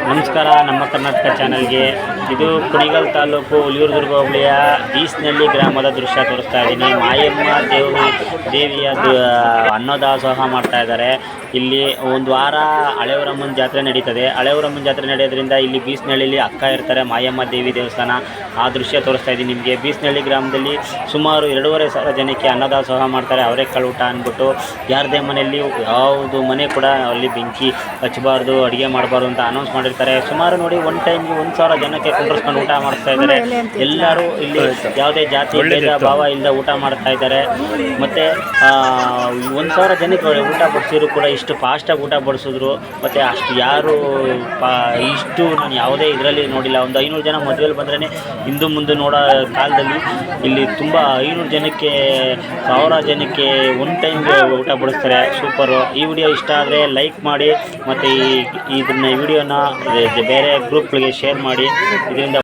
ನಮಸ್ಕಾರ. ನಮ್ಮ ಕರ್ನಾಟಕ ಚಾನಲ್ಗೆ ಇದು ಕುಣಿಗಲ್ ತಾಲೂಕು ಹುಲಿಯೂರು ಹೋಬಳಿಯ ಬೀಸ್ನಳ್ಳಿ ಗ್ರಾಮದ ದೃಶ್ಯ ತೋರಿಸ್ತಾ ಇದ್ದೀನಿ. ಮಾಯಮ್ಮ ದೇವಿಯ ಅನ್ನದಾಸೋಹ ಮಾಡ್ತಾ ಇದ್ದಾರೆ. ಇಲ್ಲಿ ಒಂದು ವಾರ ಹಳೆಯವರಮ್ಮನ ಜಾತ್ರೆ ನಡೀತದೆ. ಹಳೆಯವರಮ್ಮನ ಜಾತ್ರೆ ನಡೆಯೋದ್ರಿಂದ ಇಲ್ಲಿ ಬೀಸ್ನಳ್ಳಿಲಿ ಅಕ್ಕ ಇರ್ತಾರೆ, ಮಾಯಮ್ಮ ದೇವಿ ದೇವಸ್ಥಾನ. ಆ ದೃಶ್ಯ ತೋರಿಸ್ತಾ ಇದ್ದೀನಿ ನಿಮಗೆ. ಬೀಸ್ನಳ್ಳಿ ಗ್ರಾಮದಲ್ಲಿ ಸುಮಾರು 2,500 ಜನಕ್ಕೆ ಅನ್ನದಾಸೋಹ ಮಾಡ್ತಾರೆ. ಅವರೆಕಾಳು ಊಟ ಅಂದ್ಬಿಟ್ಟು ಯಾರದೇ ಮನೆಯಲ್ಲಿ ಯಾವುದು ಮನೆ ಕೂಡ ಅಲ್ಲಿ ಬೆಂಕಿ ಹಚ್ಚಬಾರ್ದು, ಅಡುಗೆ ಮಾಡಬಾರ್ದು ಅಂತ ಅನೌನ್ಸ್ ಮಾಡಿರ್ತಾರೆ. ಸುಮಾರು ನೋಡಿ, ಒಂದು ಟೈಮ್ಗೆ 1,000 ಜನಕ್ಕೆ ಕುಂಡ್ರಿಸ್ಕೊಂಡು ಊಟ ಮಾಡಿಸ್ತಾ ಇದ್ದಾರೆ. ಎಲ್ಲರೂ ಇಲ್ಲಿ ಯಾವುದೇ ಜಾತಿ ಭೇದ ಭಾವ ಇಲ್ಲದೆ ಊಟ ಮಾಡ್ತಾ ಇದ್ದಾರೆ. ಮತ್ತು 1,000 ಜನಕ್ಕೆ ಊಟ ಬಡಿಸಿದ್ರು ಕೂಡ ಇಷ್ಟು ಫಾಸ್ಟಾಗಿ ಊಟ ಬಡಿಸಿದ್ರು. ಮತ್ತು ಅಷ್ಟು ಯಾರು ಇಷ್ಟು ನಾನು ಯಾವುದೇ ಇದರಲ್ಲಿ ನೋಡಿಲ್ಲ. ಒಂದು 500 ಜನ ಮದುವೆಯಲ್ಲಿ ಬಂದ್ರೇ ಹಿಂದೆ ಮುಂದೆ ನೋಡೋ ಕಾಲದಲ್ಲಿ ಇಲ್ಲಿ ತುಂಬ 500 ಜನಕ್ಕೆ 1,000 ಜನಕ್ಕೆ ಒಂದು ಟೈಮ್ಗೆ ಊಟ ಬಡಿಸ್ತಾರೆ. ಸೂಪರು. ಈ ವಿಡಿಯೋ ಇಷ್ಟ ಆದರೆ ಲೈಕ್ ಮಾಡಿ ಮತ್ತು ಈ ವಿಡಿಯೋನ ಬೇರೆ ಗ್ರೂಪ್ಗಳಿಗೆ ಶೇರ್ ಮಾಡಿ. ಇದರಿಂದ